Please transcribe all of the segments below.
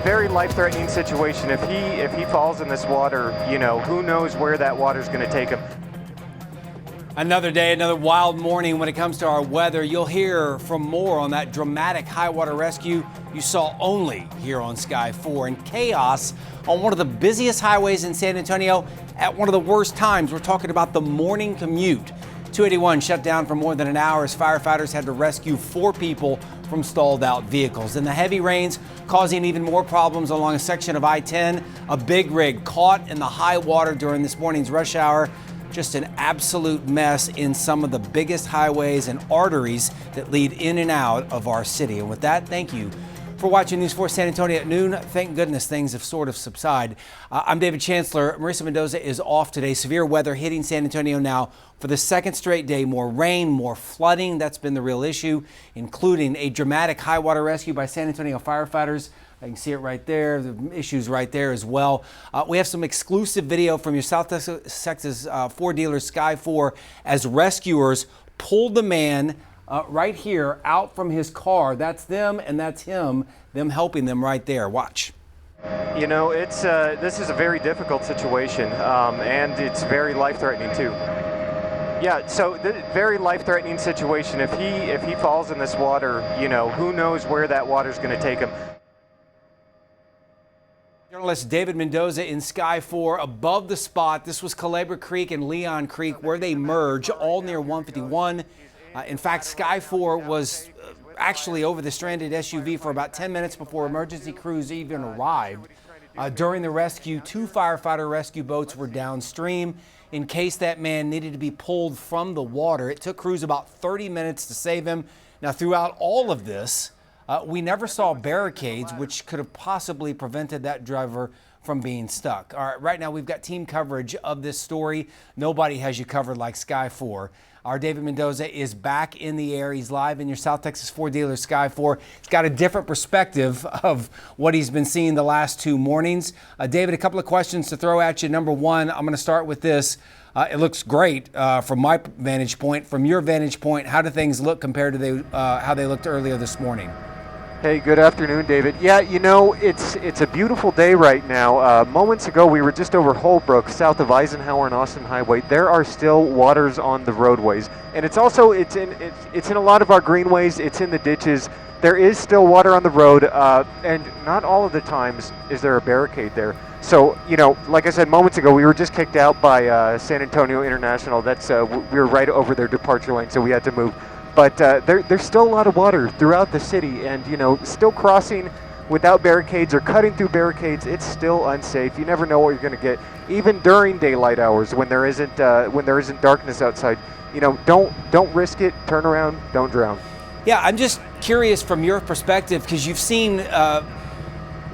very life-threatening situation. If he falls in this water, you know, who knows where that water's going to take him. Another day, another wild morning when it comes to our weather. You'll hear from more on that dramatic high water rescue you saw only here on Sky 4, and chaos on one of the busiest highways in San Antonio at one of the worst times. We're talking about the morning commute. 281 shut down for more than an hour as firefighters had to rescue 4 people from stalled out vehicles. And the heavy rains causing even more problems along a section of I-10. A big rig caught in the high water during this morning's rush hour. Just an absolute mess in some of the biggest highways and arteries that lead in and out of our city. And with that, thank you for watching News 4 San Antonio at noon. Thank goodness things have sort of subsided. I'm David Chancellor. Marissa Mendoza is off today. Severe weather hitting San Antonio now for the second straight day. More rain, more flooding. That's been the real issue, including a dramatic high water rescue by San Antonio firefighters. I can see it right there. The issues right there as well. We have some exclusive video from your South Texas Ford dealer Sky 4 as rescuers pulled the man right here out from his car. That's them and that's him. Them helping them right there. Watch. You know, it's this is a very difficult situation, and it's very life-threatening too. Yeah, so very life-threatening situation. If he falls in this water, you know, who knows where that water's going to take him. Journalist David Mendoza in Sky 4 above the spot. This was Culebra Creek and Leon Creek where they merge, all near 151. In fact, Sky 4 was actually over the stranded SUV for about 10 minutes before emergency crews even arrived. During the rescue, 2 firefighter rescue boats were downstream in case that man needed to be pulled from the water. It took crews about 30 minutes to save him. Now, throughout all of this, we never saw barricades, which could have possibly prevented that driver from being stuck. All right, right now we've got team coverage of this story. Nobody has you covered like Sky 4. Our David Mendoza is back in the air. He's live in your South Texas Ford dealer, Sky 4. He's got a different perspective of what he's been seeing the last 2 mornings. David, a couple of questions to throw at you. Number one, I'm going to start with this. It looks great from my vantage point. From your vantage point, how do things look compared to how they looked earlier this morning? Hey, good afternoon, David. Yeah, you know, it's a beautiful day right now. Moments ago, we were just over Holbrook, south of Eisenhower and Austin Highway. There are still waters on the roadways, and it's in a lot of our greenways. It's in the ditches. There is still water on the road, and not all of the times is there a barricade there. So, you know, like I said moments ago, we were just kicked out by San Antonio International. That's we were right over their departure lane, so we had to move. But there's still a lot of water throughout the city, and you know, still crossing without barricades or cutting through barricades, it's still unsafe. You never know what you're going to get, even during daylight hours when there isn't darkness outside. You know, don't risk it. Turn around. Don't drown. Yeah, I'm just curious from your perspective because you've seen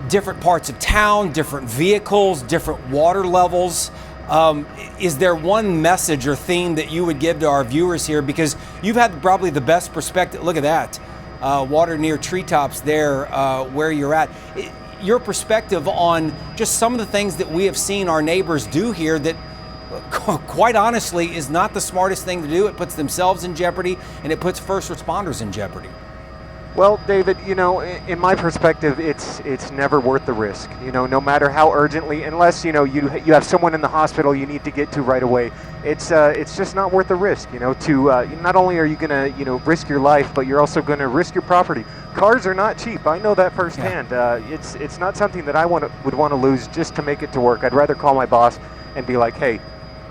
different parts of town, different vehicles, different water levels. Is there one message or theme that you would give to our viewers here? Because you've had probably the best perspective. Look at that. Water near treetops there where you're at. Your perspective on just some of the things that we have seen our neighbors do here that quite honestly is not the smartest thing to do. It puts themselves in jeopardy and it puts first responders in jeopardy. Well, David, you know, in my perspective, it's never worth the risk. You know, no matter how urgently, unless you know you have someone in the hospital you need to get to right away. It's just not worth the risk. You know, to not only are you gonna risk your life, but you're also gonna risk your property. Cars are not cheap. I know that firsthand. Yeah. It's not something that I would want to lose just to make it to work. I'd rather call my boss and be like, hey,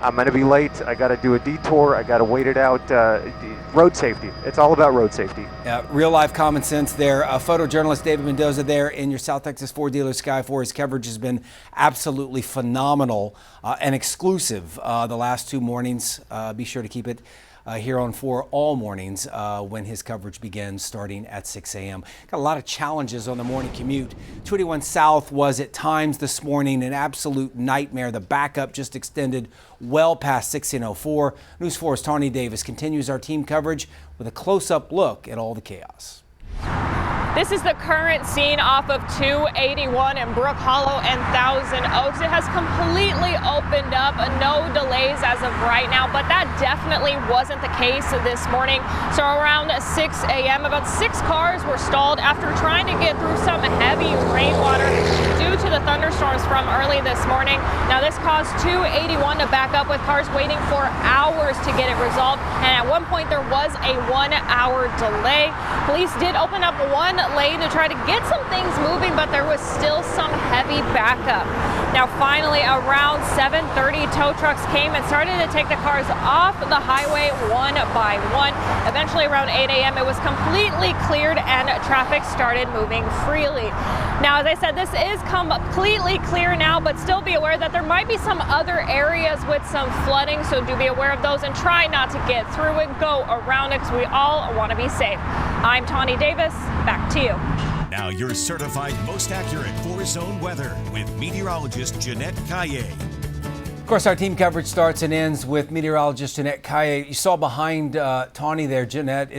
I'm going to be late. I got to do a detour. I got to wait it out. Road safety. It's all about road safety. Yeah, real life common sense there. Photojournalist David Mendoza there in your South Texas Ford dealer Sky 4. His coverage has been absolutely phenomenal and exclusive the last 2 mornings. Be sure to keep it here on 4 all mornings when his coverage begins starting at 6 a.m. Got a lot of challenges on the morning commute. 281 South was at times this morning an absolute nightmare. The backup just extended well past 1604. News 4's Tawny Davis continues our team coverage with a close-up look at all the chaos. This is the current scene off of 281 in Brook Hollow and Thousand Oaks. It has completely opened up, no delays as of right now, but that definitely wasn't the case this morning. So around 6 a.m., about 6 cars were stalled after trying to get through some heavy rainwater thunderstorms from early this morning. Now this caused 281 to back up with cars waiting for hours to get it resolved. And at one point there was a 1 hour delay. Police did open up one lane to try to get some things moving, but there was still some heavy backup. Now finally around 7:30, tow trucks came and started to take the cars off the highway one by one. Eventually around 8 a.m. it was completely cleared and traffic started moving freely. Now, as I said, this is completely clear now, but still be aware that there might be some other areas with some flooding, so do be aware of those and try not to get through it, go around it, because we all want to be safe. I'm Tawny Davis, back to you. Now your certified most accurate 4-zone weather with meteorologist Jeanette Caille. Of course, our team coverage starts and ends with meteorologist Jeanette Caille. You saw behind Tawny there, Jeanette,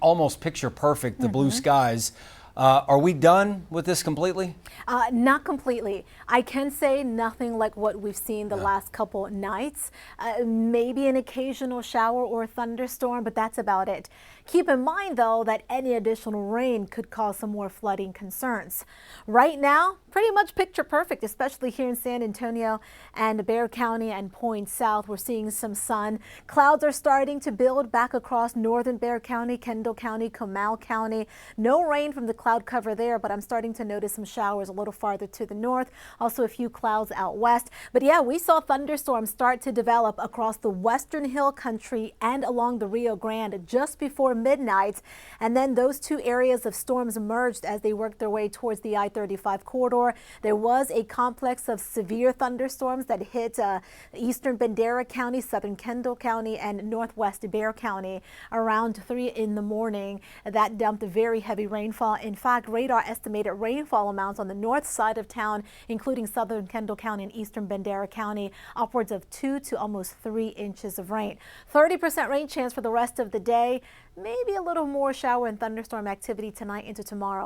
almost picture perfect, the blue skies. Are we done with this completely? Not completely. I can say nothing like what we've seen the last couple nights. Maybe an occasional shower or thunderstorm, but that's about it. Keep in mind, though, that any additional rain could cause some more flooding concerns. Right now, pretty much picture perfect, especially here in San Antonio and Bexar County and points south. We're seeing some sun. Clouds are starting to build back across northern Bexar County, Kendall County, Comal County. No rain from the cloud cover there, but I'm starting to notice some showers a little farther to the north. Also a few clouds out west. But yeah, we saw thunderstorms start to develop across the western hill country and along the Rio Grande just before midnight. And then those two areas of storms merged as they worked their way towards the I-35 corridor. There was a complex of severe thunderstorms that hit eastern Bandera County, southern Kendall County, and northwest Bexar County around 3 in the morning. That dumped very heavy rainfall. In fact, radar estimated rainfall amounts on the north side of town, including southern Kendall County and eastern Bandera County, upwards of 2 to almost 3 inches of rain. 30% rain chance for the rest of the day. Maybe a little more shower and thunderstorm activity tonight into tomorrow.